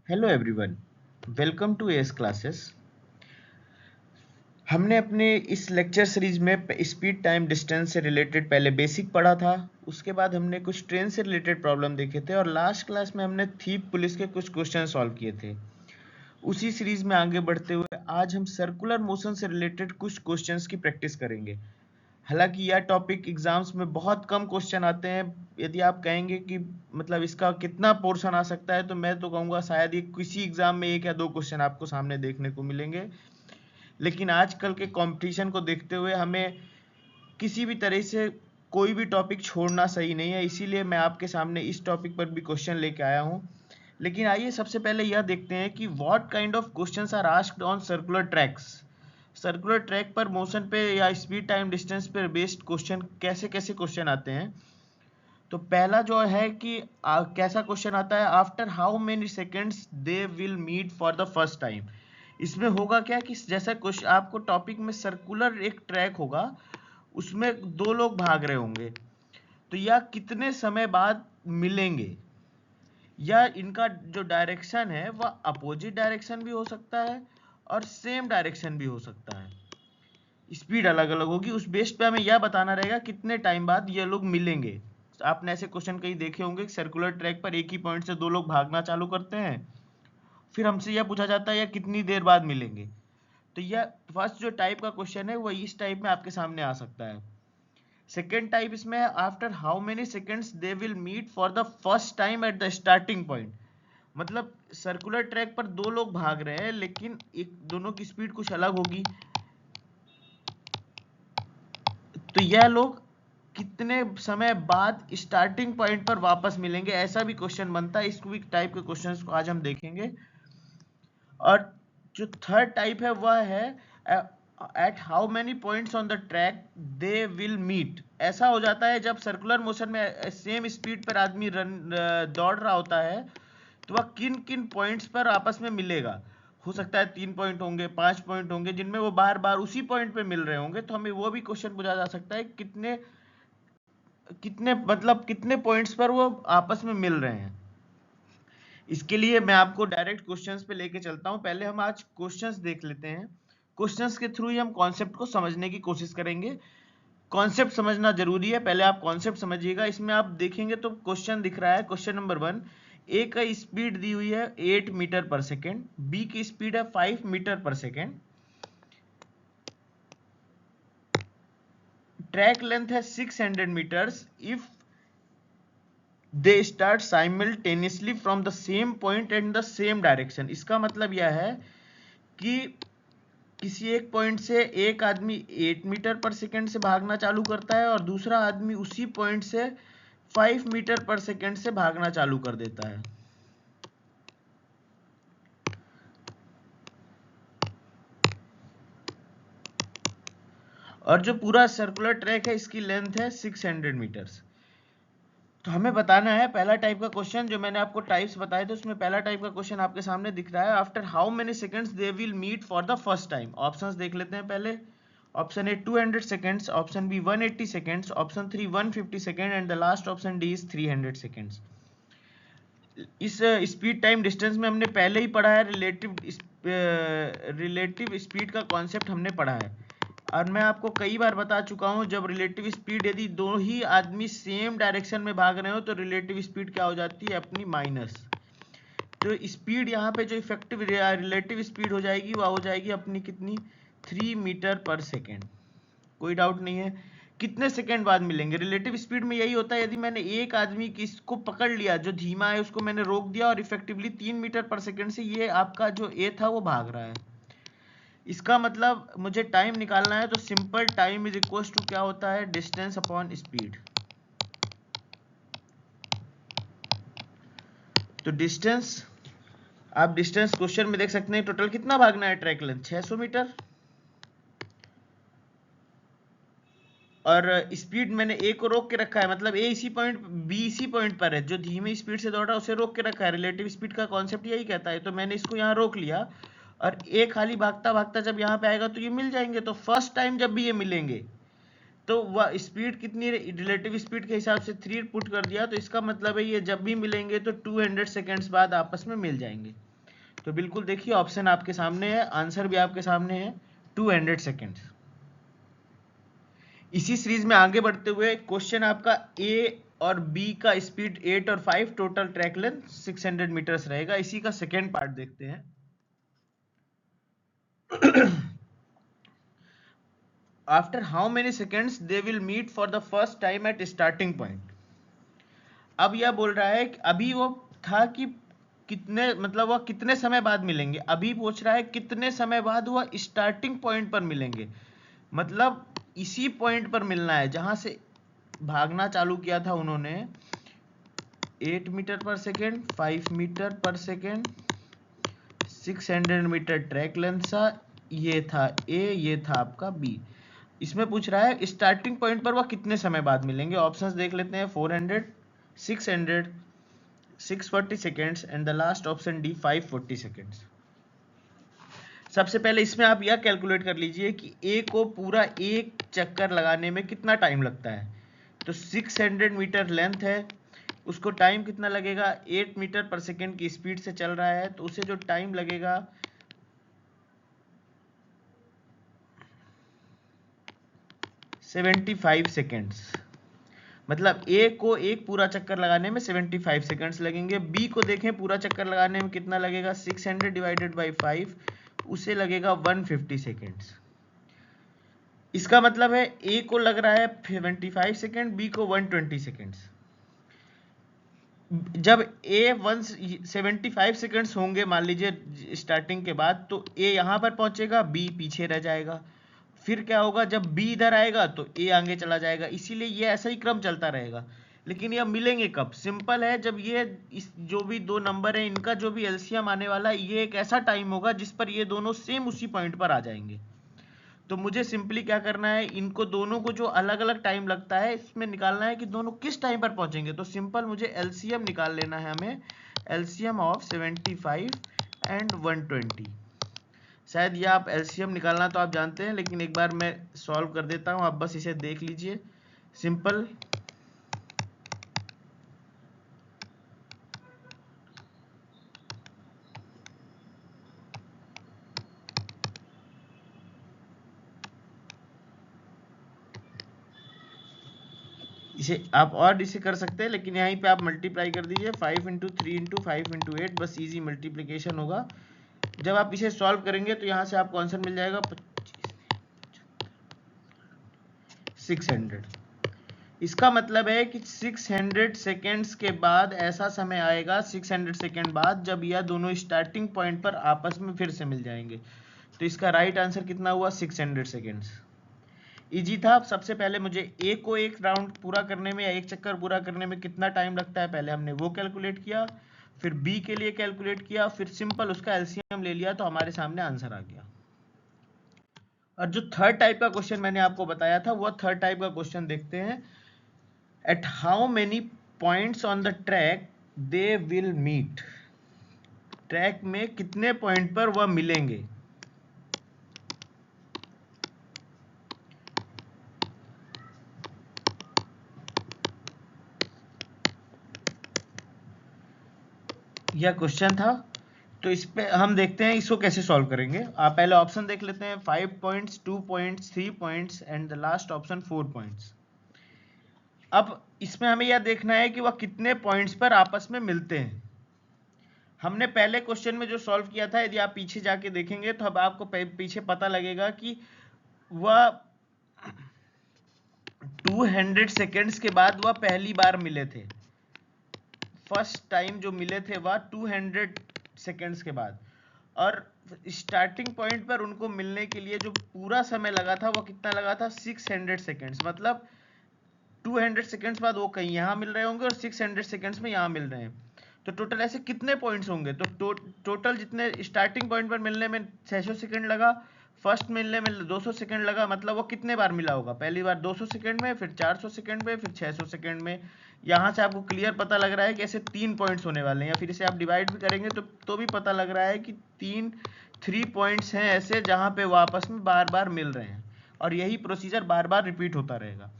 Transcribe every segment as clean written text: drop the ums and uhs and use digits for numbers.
Hello everyone, welcome to S classes. हमने अपने इस लेक्चर सीरीज में स्पीड टाइम डिस्टेंस से रिलेटेड पहले बेसिक पढ़ा था। उसके बाद हमने कुछ ट्रेन से रिलेटेड प्रॉब्लम देखे थे और लास्ट क्लास में हमने थीप पुलिस के कुछ क्वेश्चन सॉल्व किए थे। उसी सीरीज में आगे बढ़ते हुए आज हम सर्कुलर मोशन से रिलेटेड कुछ क्वेश्चंस की प्रैक्टिस करेंगे। हालांकि यह टॉपिक एग्जाम्स में बहुत कम क्वेश्चन आते हैं। यदि आप कहेंगे कि मतलब इसका कितना पोर्शन आ सकता है, तो मैं तो कहूँगा शायद ये किसी एग्जाम में 1 या 2 क्वेश्चन आपको सामने देखने को मिलेंगे। लेकिन आजकल के कंपटीशन को देखते हुए हमें किसी भी तरह से कोई भी टॉपिक छोड़ना सही नहीं है, इसीलिए मैं आपके सामने इस टॉपिक पर भी क्वेश्चन लेके आया हूँ। लेकिन आइए सबसे पहले यह देखते हैं कि what kind of questions are asked on circular tracks. Circular track पर मोशन पे या स्पीड टाइम डिस्टेंस पर बेस्ड क्वेश्चन कैसे कैसे क्वेश्चन आते हैं। तो पहला जो है कि कैसा क्वेश्चन आता है, after how many seconds they will meet for the first time. इसमें होगा क्या कि जैसा क्वेश्चन आपको टॉपिक में सर्कुलर एक ट्रैक होगा, उसमें 2 लोग भाग रहे होंगे, तो यह कितने समय बाद मिलेंगे, या इनका जो डायरेक्शन है वह अपोजिट डायरेक्शन भी हो सकता है और सेम डायरेक्शन भी हो सकता है। स्पीड अलग अलग होगी, उस बेस पे हमें यह बताना रहेगा कितने टाइम बाद ये लोग मिलेंगे। आपने ऐसे क्वेश्चन कहीं देखे होंगे, सर्कुलर ट्रैक पर एक ही पॉइंट से 2 लोग भागना चालू करते हैं, फिर हमसे यह पूछा जाता है यह कितनी देर बाद मिलेंगे। तो यह फर्स्ट जो टाइप का क्वेश्चन है वह इस टाइप में आपके सामने आ सकता है। सेकेंड टाइप इसमें है, after how many seconds they will meet for the first time at the starting point. मतलब सर्कुलर ट्रैक पर 2 लोग भाग रहे हैं, लेकिन एक दोनों की स्पीड कुछ अलग होगी, तो यह लोग कितने समय बाद स्टार्टिंग पॉइंट पर वापस मिलेंगे, ऐसा भी क्वेश्चन बनता है। इस टाइप के क्वेश्चंस को आज हम देखेंगे। और जो थर्ड टाइप है वह है, at how many points on the track they will meet. ऐसा हो जाता है जब सर्कुलर मोशन में सेम स्पीड पर आदमी दौड़ रहा होता है, तो वह किन किन पॉइंट्स पर आपस में मिलेगा। हो सकता है 3 पॉइंट होंगे, 5 पॉइंट होंगे, जिनमें वो बार बार उसी पॉइंट पे मिल रहे होंगे, तो हमें वो भी क्वेश्चन पूछा जा सकता है कितने कितने मतलब कितने पॉइंट्स पर वो आपस में मिल रहे हैं। इसके लिए मैं आपको डायरेक्ट क्वेश्चंस पे लेके चलता हूं। पहले हम आज क्वेश्चंस देख लेते हैं। क्वेश्चंस के थ्रू ही हम कॉन्सेप्ट को समझने की कोशिश करेंगे। कॉन्सेप्ट समझना जरूरी है, पहले आप कॉन्सेप्ट समझिएगा। इसमें आप देखेंगे तो क्वेश्चन दिख रहा है, क्वेश्चन नंबर 1, ए का स्पीड दी हुई है 8 मीटर पर सेकेंड, बी की स्पीड है 5 मीटर पर सेकेंड, ट्रैक लेंथ है 600 meters if they start simultaneously from the same point and the same direction. इसका मतलब यह है कि किसी एक पॉइंट से एक आदमी 8 मीटर पर सेकेंड से भागना चालू करता है और दूसरा आदमी उसी पॉइंट से 5 मीटर पर सेकेंड से भागना चालू कर देता है। और जो पूरा सर्कुलर ट्रैक है इसकी लेंथ है 600 मीटर्स। तो हमें बताना है पहला टाइप का क्वेश्चन, जो मैंने आपको टाइप्स बताए थे उसमें पहला टाइप का क्वेश्चन आपके सामने दिख रहा है, after how many seconds they will meet for the first time. Options देख लेते हैं पहले। Option A 200 seconds, option B 180 seconds, option 3 150 second and the last option D is 300 seconds. इस स्पीड टाइम डिस्टेंस में हमने पहले ही पढ़ा है, रिलेटिव स्पीड का कॉन्सेप्ट हमने पढ़ा है। और मैं आपको कई बार बता चुका हूं, जब रिलेटिव स्पीड यदि दो ही आदमी सेम डायरेक्शन में भाग रहे हो तो रिलेटिव स्पीड क्या हो जाती है अपनी माइनस। तो स्पीड यहाँ पे जो इफेक्टिव रिलेटिव स्पीड हो जाएगी वह हो जाएगी अपनी कितनी, 3 मीटर पर सेकेंड। कोई डाउट नहीं है। कितने सेकेंड बाद मिलेंगे, रिलेटिव स्पीड में यही होता है, यदि मैंने एक आदमी किसको पकड़ लिया जो धीमा है उसको मैंने रोक दिया और इफेक्टिवली 3 मीटर पर सेकेंड से ये आपका जो ए था वो भाग रहा है। इसका मतलब मुझे टाइम निकालना है, तो simple time is equal to क्या होता है, डिस्टेंस अपॉन स्पीड। तो डिस्टेंस, आप डिस्टेंस क्वेश्चन में देख सकते हैं टोटल कितना भागना है, ट्रैक लेंथ 600 मीटर, और स्पीड मैंने ए को रोक के रखा है, मतलब ए इसी पॉइंट, बी इसी पॉइंट पर है, जो धीमी स्पीड से दौड़ रहा है उसे रोक के रखा है। रिलेटिव स्पीड का कॉन्सेप्ट यही कहता है, तो मैंने इसको यहाँ रोक लिया और ए खाली भागता भागता जब यहाँ पे आएगा तो ये मिल जाएंगे। तो फर्स्ट टाइम जब भी ये मिलेंगे तो वह स्पीड कितनी, रिलेटिव स्पीड के हिसाब से 3 पुट कर दिया, तो इसका मतलब है ये जब भी मिलेंगे तो 200 सेकेंड्स बाद आपस में मिल जाएंगे। तो बिल्कुल देखिए ऑप्शन आपके सामने है, आंसर भी आपके सामने है 200 सेकेंड्स। इसी सीरीज में आगे बढ़ते हुए क्वेश्चन आपका ए और बी का स्पीड 8 और 5, टोटल ट्रैक लेंथ 600 मीटर्स रहेगा। इसी का सेकेंड पार्ट देखते हैं। After how many seconds they will meet for the first time at starting point. अब यह बोल रहा है कि अभी वो था कि कितने, मतलब वह कितने समय बाद मिलेंगे, अभी पूछ रहा है कितने समय बाद वह स्टार्टिंग पॉइंट पर मिलेंगे। मतलब इसी पॉइंट पर मिलना है जहां से भागना चालू किया था उन्होंने। 8 मीटर पर सेकेंड, 5 मीटर पर सेकेंड, 600 मीटर ट्रैक लेंथ सा, ये था ए, ये था आपका बी। इसमें पूछ रहा है स्टार्टिंग पॉइंट पर वह कितने समय बाद मिलेंगे। ऑप्शंस देख लेते हैं, 400, 600, 640 seconds and the last option D 540 seconds. सबसे पहले इसमें आप यह कैलकुलेट कर लीजिए कि ए को पूरा एक चक्कर लगाने में कितना टाइम लगता है। तो 600 मीटर लेंथ है, उसको टाइम कितना लगेगा, 8 मीटर पर सेकेंड की स्पीड से चल रहा है, तो उसे जो टाइम लगेगा 75 सेकेंड्स। मतलब ए को एक पूरा चक्कर लगाने में 75 सेकेंड्स लगेंगे। बी को देखें पूरा चक्कर लगाने में कितना लगेगा, 600 डिवाइडेड बाई 5, उसे लगेगा 150 सेकेंड्स। इसका मतलब है ए को लग रहा है 75 सेकेंड, बी को 120 सेकेंड्स। जब ए 175 सेकेंड्स होंगे मान लीजिए स्टार्टिंग के बाद, तो ए यहां पर पहुंचेगा, बी पीछे रह जाएगा। फिर क्या होगा, जब बी इधर आएगा तो ए आगे चला जाएगा। इसीलिए ये ऐसा ही क्रम चलता रहेगा। लेकिन ये मिलेंगे कब, सिंपल है, जब ये जो भी दो नंबर है इनका जो भी एलसीएम आने वाला है, ये एक ऐसा टाइम होगा जिस पर ये दोनों सेम उसी पॉइंट पर आ जाएंगे। तो मुझे सिंपली क्या करना है, इनको दोनों को जो अलग अलग टाइम लगता है इसमें निकालना है कि दोनों किस टाइम पर पहुंचेंगे। तो सिंपल मुझे एलसीएम निकाल लेना है हमें, एलसीएम ऑफ 75 एंड 120। शायद ये आप एलसीएम निकालना तो आप जानते हैं, लेकिन एक बार मैं सॉल्व कर देता हूं, आप बस इसे देख लीजिए। सिंपल इसे आप और इसे कर सकते हैं, लेकिन यहीं पे आप मल्टीप्लाई कर दीजिए, 5 इंटू 3 इंटू 5 इंटू 8, बस इजी मल्टीप्लीकेशन होगा। जब आप इसे सॉल्व करेंगे तो यहाँ से आपको आंसर मिल जाएगा 600। इसका मतलब है कि 600 सेकेंड्स के बाद ऐसा समय आएगा, 600 सेकेंड बाद, जब यह दोनों स्टार्टिंग पॉइंट पर आपस में फिर से मिल जाएंगे। तो इसका राइट आंसर कितना हुआ, 600 सेकेंड्स। इजी था। सबसे पहले मुझे ए को एक राउंड पूरा करने में या एक चक्कर पूरा करने में कितना टाइम लगता है, पहले हमने वो कैलकुलेट किया, फिर बी के लिए कैलकुलेट किया, फिर सिंपल उसका एलसीएम ले लिया, तो हमारे सामने आंसर आ गया। और जो थर्ड टाइप का क्वेश्चन मैंने आपको बताया था, वह थर्ड टाइप का क्वेश्चन देखते हैं। At how many points on the track they will meet. Track में कितने पॉइंट पर वह मिलेंगे। यह क्वेश्चन था। तो इस पे हम देखते हैं इसको कैसे सॉल्व करेंगे। आप पहले ऑप्शन देख लेते हैं, 5 points, 2 points, 3 points and the last option 4 points. अब इसमें हमें यह देखना है कि वह कितने पॉइंट्स पर आपस में मिलते हैं। हमने पहले क्वेश्चन में जो सॉल्व किया था, यदि आप पीछे जाके देखेंगे तो अब आपको पीछे पता लगेगा कि वह 200 सेकेंड्स के बाद वह पहली बार मिले थे। फर्स्ट टाइम जो मिले थे वह 200 सेकेंड्स के बाद, और स्टार्टिंग पॉइंट पर उनको मिलने के लिए जो पूरा समय लगा था वो कितना लगा था, 600 सेकेंड्स। मतलब 200 सेकेंड्स बाद वो कहीं यहाँ मिल रहे होंगे और 600 सेकेंड्स में यहाँ मिल रहे हैं। तो टोटल ऐसे कितने पॉइंट्स होंगे, तो टोटल जितने स्टार्टिंग पॉइंट पर मिलने में 600 सेकेंड लगा, फर्स्ट मिलने में 200 सेकेंड लगा, मतलब वो कितने बार मिला होगा, पहली बार 200 सेकेंड में, फिर 400 सेकेंड में, फिर 600 सेकेंड में। यहाँ से आपको क्लियर पता लग रहा है कि ऐसे 3 पॉइंट्स होने वाले हैं, या फिर इसे आप डिवाइड भी करेंगे तो भी पता लग रहा है कि 3 पॉइंट्स हैं ऐसे जहाँ पे वो आपस में बार बार मिल रहे हैं, और यही प्रोसीजर बार बार रिपीट होता रहेगा।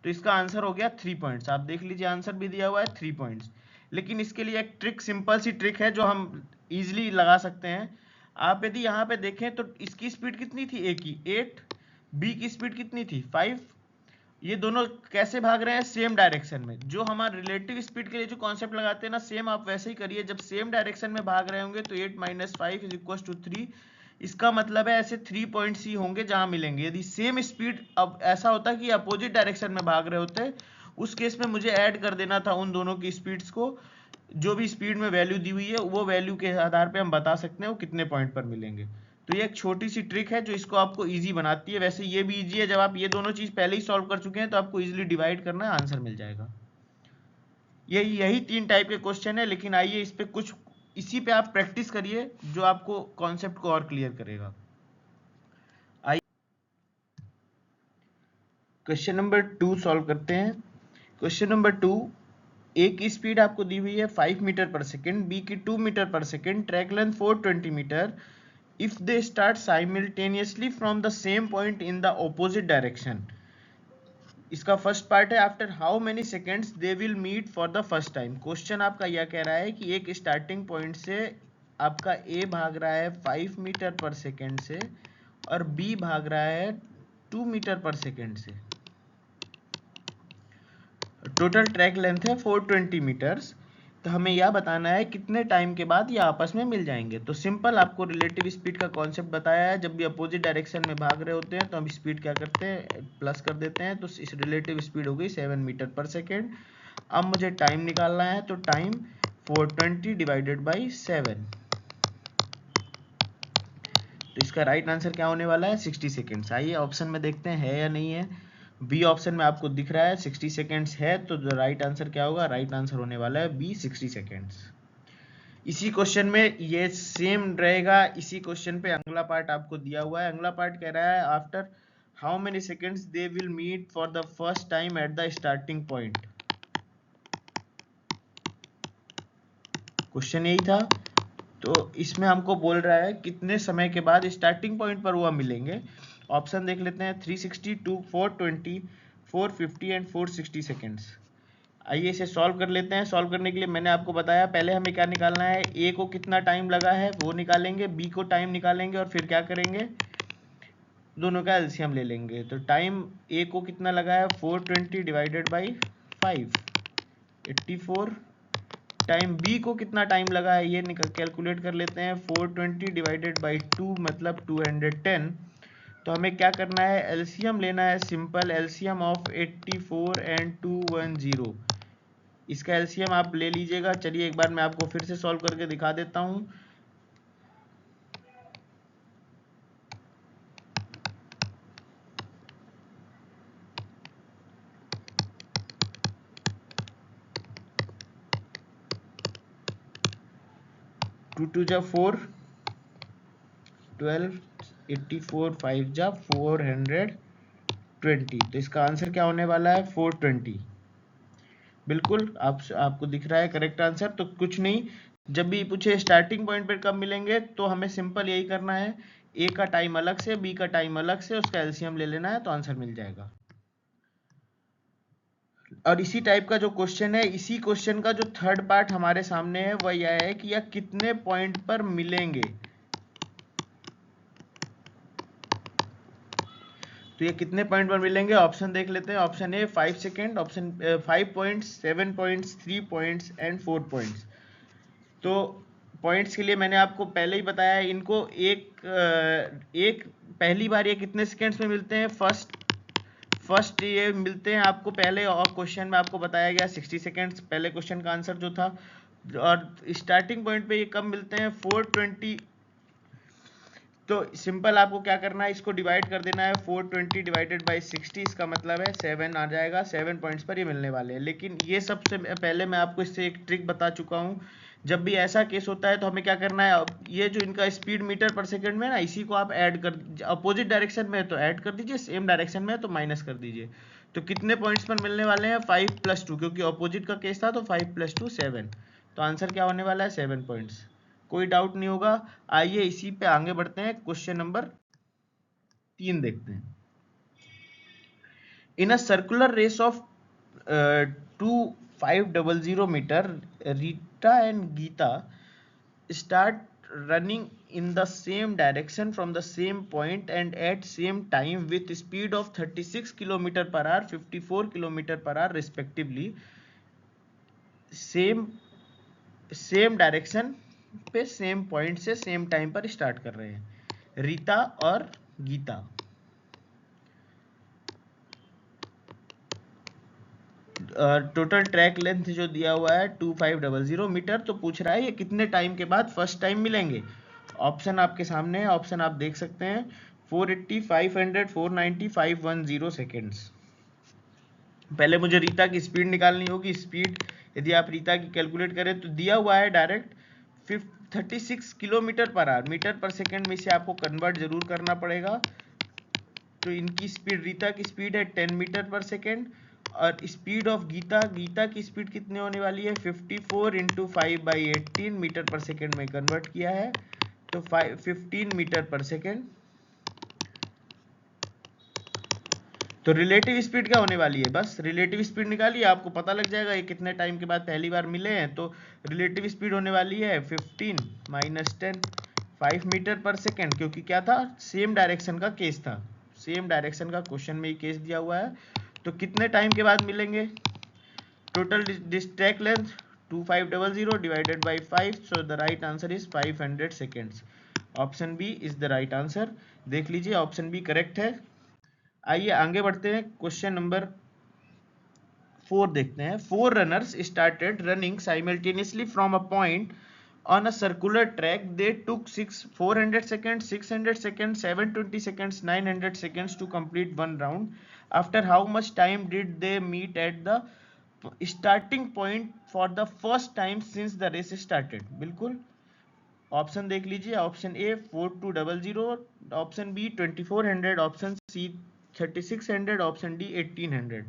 तो इसका आंसर हो गया 3 पॉइंट्स। आप देख लीजिए आंसर भी दिया हुआ है 3 पॉइंट्स। लेकिन इसके लिए एक ट्रिक, सिंपल सी ट्रिक है जो हम इजिली लगा सकते हैं। आप यदि यहाँ पे देखें तो इसकी स्पीड कितनी थी, ए की 8, बी की स्पीड कितनी थी 5। ये दोनों कैसे भाग रहे हैं, सेम डायरेक्शन में। जो हमारे रिलेटिव स्पीड के लिए जो कॉन्सेप्ट लगाते हैं ना, सेम आप वैसे ही करिए। जब सेम डायरेक्शन में भाग रहे होंगे तो 8 - 5 = 3। इसका मतलब है ऐसे 3 पॉइंट्स ही होंगे जहां मिलेंगे। यदि सेम स्पीड, अब ऐसा होता कि अपोजिट डायरेक्शन में भाग रहे होते, उस केस में मुझे ऐड कर देना था उन दोनों की स्पीड्स को। जो भी स्पीड में वैल्यू दी हुई है वो वैल्यू के आधार पे हम बता सकते हैं वो कितने पॉइंट पर मिलेंगे। तो ये एक छोटी सी ट्रिक है जो इसको आपको इजी बनाती है। वैसे ये भी इजी है, जब आप ये दोनों चीज पहले ही सॉल्व कर चुके हैं तो आपको इजीली डिवाइड करना है, आंसर मिल जाएगा। यही 3 टाइप के क्वेश्चन है, लेकिन आइए इस पे कुछ, इसी पे आप प्रैक्टिस करिए जो आपको कॉन्सेप्ट को और क्लियर करेगा। आइए क्वेश्चन नंबर 2 सॉल्व करते हैं। क्वेश्चन नंबर 2, ए की स्पीड आपको दी हुई है 5 मीटर पर सेकेंड, बी की 2 मीटर पर second, track length 420 meter. If they start simultaneously from the same point in the opposite direction. इसका फर्स्ट पार्ट है, after how many seconds they will meet for the first time. Question आपका यह कह रहा है कि एक स्टार्टिंग पॉइंट से आपका ए भाग रहा है 5 मीटर पर सेकेंड से और बी भाग रहा है 2 मीटर पर सेकेंड से। टोटल ट्रैक लेंथ है 420 मीटर्स। तो हमें यह बताना है कितने टाइम के बाद ये आपस में मिल जाएंगे। तो सिंपल आपको रिलेटिव स्पीड का कॉन्सेप्ट बताया है। जब भी अपोजिट डायरेक्शन में भाग रहे होते हैं तो हम स्पीड क्या करते हैं, प्लस कर देते हैं। तो इस रिलेटिव स्पीड हो गई 7 मीटर पर सेकेंड। अब मुझे टाइम निकालना है, तो टाइम 420 डिवाइडेड बाई 7। तो इसका राइट आंसर क्या होने वाला है, 60 सेकेंड्स। आइए ऑप्शन में देखते हैं है या नहीं है। बी ऑप्शन में आपको दिख रहा है 60 सेकेंड्स है, तो राइट आंसर क्या होगा, राइट आंसर होने वाला है बी 60 सेकेंड्स। इसी क्वेश्चन में ये सेम रहेगा। इसी क्वेश्चन पे अगला पार्ट आपको दिया हुआ है। अगला पार्ट कह रहा है after how many seconds they will meet for the first time at the starting point. Question यही था। तो इसमें हमको बोल रहा है कितने समय के बाद स्टार्टिंग पॉइंट पर वो मिलेंगे। ऑप्शन देख लेते हैं, 360, 420, 450 एंड 460 सेकेंड्स। आइए इसे सॉल्व कर लेते हैं। सॉल्व करने के लिए मैंने आपको बताया पहले हमें क्या निकालना है, ए को कितना टाइम लगा है वो निकालेंगे, बी को टाइम निकालेंगे और फिर क्या करेंगे, दोनों का एलसीएम ले लेंगे। तो टाइम ए को कितना लगा है 420 डिवाइडेड बाई 5, 84। टाइम बी को कितना टाइम लगा है ये कैलकुलेट कर लेते हैं, 420 डिवाइडेड बाई 2 मतलब 210। तो हमें क्या करना है, एलसीएम लेना है, सिंपल एलसीएम ऑफ 84 एंड 210। इसका एलसीएम आप ले लीजिएगा। चलिए एक बार मैं आपको फिर से सॉल्व करके दिखा देता हूं। टू टू जा 4, 12, 84, 5 जा 420। तो इसका आंसर क्या होने वाला है 420। बिल्कुल आपको दिख रहा है करेक्ट आंसर। तो कुछ नहीं, जब भी पूछे स्टार्टिंग पॉइंट पर कब मिलेंगे तो हमें सिंपल यही करना है, ए का टाइम अलग से, बी का टाइम अलग से, उसका एलसीएम ले लेना है तो आंसर मिल जाएगा। और इसी टाइप का जो क्वेश्चन है, इसी क्वेश्चन का जो थर्ड पार्ट हमारे सामने है वह यह है कि यह कितने पॉइंट पर मिलेंगे। तो ये कितने पॉइंट पर मिलेंगे, ऑप्शन देख लेते हैं। Option A 5 second, option 5 points, 7 points, 3 points and 4 points. तो पॉइंट्स के लिए मैंने आपको पहले ही बताया, इनको एक पहली बार ये कितने सेकेंड्स में मिलते हैं, फर्स्ट ये मिलते हैं आपको पहले, और क्वेश्चन में आपको बताया गया 60 सेकेंड्स पहले क्वेश्चन का आंसर जो था। और स्टार्टिंग पॉइंट पे ये कब मिलते हैं 420। तो सिंपल आपको क्या करना है, इसको डिवाइड कर देना है, 420 डिवाइडेड बाई 60, इसका मतलब है 7 आ जाएगा। 7 पॉइंट्स पर ये मिलने वाले हैं। लेकिन ये सबसे पहले मैं आपको इससे एक ट्रिक बता चुका हूँ। जब भी ऐसा केस होता है तो हमें क्या करना है, ये जो इनका स्पीड मीटर पर सेकंड में ना, इसी को आप ऐड कर, अपोजिट डायरेक्शन में है तो ऐड कर दीजिए, सेम डायरेक्शन में है तो माइनस कर दीजिए। तो कितने पॉइंट्स पर मिलने वाले हैं, 5 + 2, क्योंकि अपोजिट का केस था तो 5 + 2 7। तो आंसर क्या होने वाला है 7 पॉइंट्स। कोई डाउट नहीं होगा। आइए इसी पे आगे बढ़ते हैं, क्वेश्चन नंबर 3 देखते हैं। In a circular race of 2500 metre, Rita and Geeta start running in the same direction from the same point and at same time with speed of 36 km per hour 54 km per hour respectively, same direction पे same point से same time पर start कर रहे हैं रीता और Gita. Total track length जो दिया हुआ है 2500 मीटर, तो पूछ रहा है ये कितने टाइम के बाद फर्स्ट टाइम मिलेंगे। ऑप्शन आपके सामने है, ऑप्शन आप देख सकते हैं 480, 500, 490, 510 सेकेंड्स। पहले मुझे रीता की स्पीड निकालनी होगी। स्पीड यदि आप रीता की कैलकुलेट करें तो दिया हुआ है direct 36 kilometer per hour, meter पर सेकेंड में इसे आपको कन्वर्ट जरूर करना पड़ेगा। तो इनकी स्पीड, रीता की स्पीड है 10 मीटर पर सेकेंड और स्पीड ऑफ गीता की स्पीड कितनी होने वाली है 54 इंटू 5/18 मीटर पर सेकेंड में कन्वर्ट किया है तो 15 मीटर पर सेकेंड। तो रिलेटिव स्पीड क्या होने वाली है, बस रिलेटिव स्पीड निकालिए, आपको पता लग जाएगा ये कितने टाइम के बाद पहली बार मिले हैं। तो रिलेटिव स्पीड होने वाली है 15 माइनस 10, 5 मीटर पर सेकेंड, क्योंकि क्या था, सेम डायरेक्शन का केस था, सेम डायरेक्शन का क्वेश्चन में ये केस दिया हुआ है। तो कितने टाइम के बाद मिलेंगे, total track length 2500 divided by 5, so the right answer is 500 seconds. Option B is the right answer. देख लीजिए ऑप्शन बी करेक्ट है। आइए आगे बढ़ते हैं, क्वेश्चन नंबर 4 देखते हैं। 4 runners started running simultaneously from a point on a circular track. They took 400 seconds, 600 seconds, 720 seconds, 900 seconds to complete one round. After how much time did they meet at the starting point for the first time since the race started? बिल्कुल option देख लीजिए, option A 4200, option B 2400, option C 3600, option D 1800।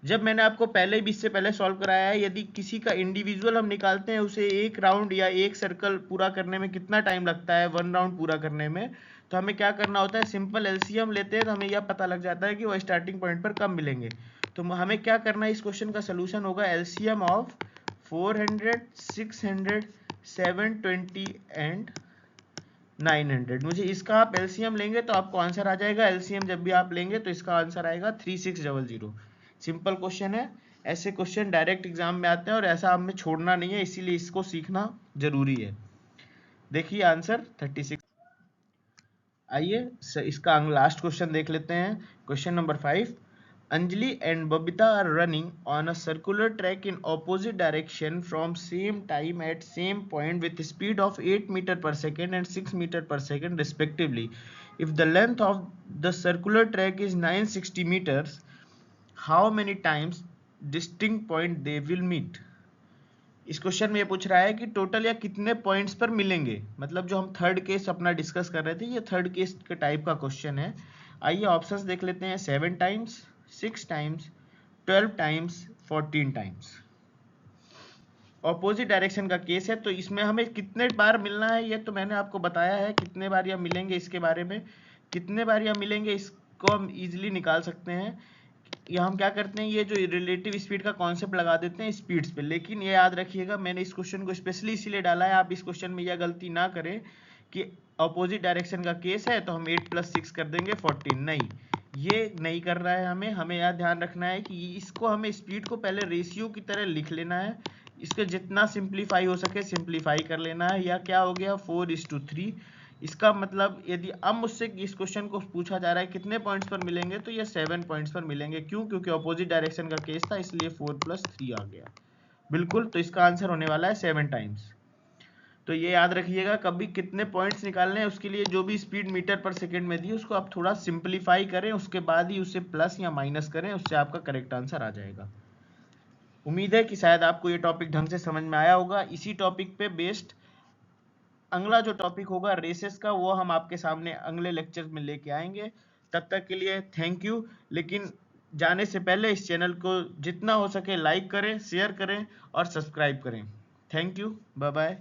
जब मैंने आपको पहले भी इससे पहले सॉल्व कराया है, यदि किसी का इंडिविजुअल हम निकालते हैं, उसे एक राउंड या एक सर्कल पूरा करने में कितना टाइम लगता है, 1 राउंड पूरा करने में, तो हमें क्या करना होता है, सिंपल एलसीएम लेते हैं तो हमें यह पता लग जाता है कि वो स्टार्टिंग पॉइंट पर कब मिलेंगे। तो हमें क्या करना है, इस क्वेश्चन का सोल्यूशन होगा एलसीएम ऑफ 400, 600, 720 एंड 900। मुझे इसका आप एलसीएम लेंगे तो आपको आंसर आ जाएगा। एलसीएम जब भी आप लेंगे तो इसका आंसर आएगा 3600। सिंपल क्वेश्चन है, ऐसे क्वेश्चन डायरेक्ट एग्जाम में आते हैं और ऐसा हमें छोड़ना नहीं है, इसीलिए इसको सीखना जरूरी है। देखिए आंसर 36। आइए इसका लास्ट क्वेश्चन देख लेते हैं, question number 5। Anjali and Babita are running on a circular track in opposite direction from same time at same point with speed of 8 meter per second and 6 meter per second respectively. If the length of the circular track is 960 meters, how many times distinct point they will meet? इस question में ये पूछ रहा है कि total या कितने points पर मिलेंगे, मतलब जो हम थर्ड केस अपना डिस्कस कर रहे थे, ये थर्ड केस के टाइप का क्वेश्चन है। आइए ऑप्शंस देख लेते हैं, 7 times, 6 times, 12 times, 14 times. Opposite direction का केस है, तो इसमें हमें कितने बार मिलना है ये तो मैंने आपको बताया है, कितने बार यह मिलेंगे इसके बारे में, कितने बार यह मिलेंगे इसको हम इजीली निकाल सकते हैं। ये हम क्या करते हैं, ये जो रिलेटिव स्पीड का कॉन्सेप्ट लगा देते हैं स्पीड्स पे। लेकिन ये याद रखिएगा, मैंने इस क्वेश्चन को स्पेशली इसीलिए डाला है, आप इस क्वेश्चन में यह गलती ना करें कि अपोजिट डायरेक्शन का केस है तो हम 8 + 6 कर देंगे 14। नहीं, ये नहीं कर रहा है। हमें यह ध्यान रखना है कि इसको हमें स्पीड को पहले रेशियो की तरह लिख लेना है, इसको जितना सिंप्लीफाई हो सके सिंप्लीफाई कर लेना है। या क्या हो गया 4:3। इसका मतलब यदि अब मुझसे इस क्वेश्चन को पूछा जा रहा है कितने पॉइंट्स पर मिलेंगे, तो ये 7 पॉइंट्स पर मिलेंगे। क्यों? क्योंकि अपोजिट डायरेक्शन का केस था, इसलिए 4 + 3 आ गया। बिल्कुल, तो इसका आंसर होने वाला है 7 टाइम्स। तो ये याद रखिएगा, कभी कितने पॉइंट्स निकालने हैं उसके लिए जो भी स्पीड मीटर पर सेकेंड में दी उसको आप थोड़ा सिंप्लीफाई करें, उसके बाद ही उसे प्लस या माइनस करें, उससे आपका करेक्ट आंसर आ जाएगा। उम्मीद है कि शायद आपको ये टॉपिक ढंग से समझ में आया होगा। इसी टॉपिक पे बेस्ड अगला जो टॉपिक होगा रेसेस का, वो हम आपके सामने अगले लेक्चर में लेके आएंगे। तब तक के लिए थैंक यू। लेकिन जाने से पहले इस चैनल को जितना हो सके लाइक करें, शेयर करें और सब्सक्राइब करें। Thank you, bye bye.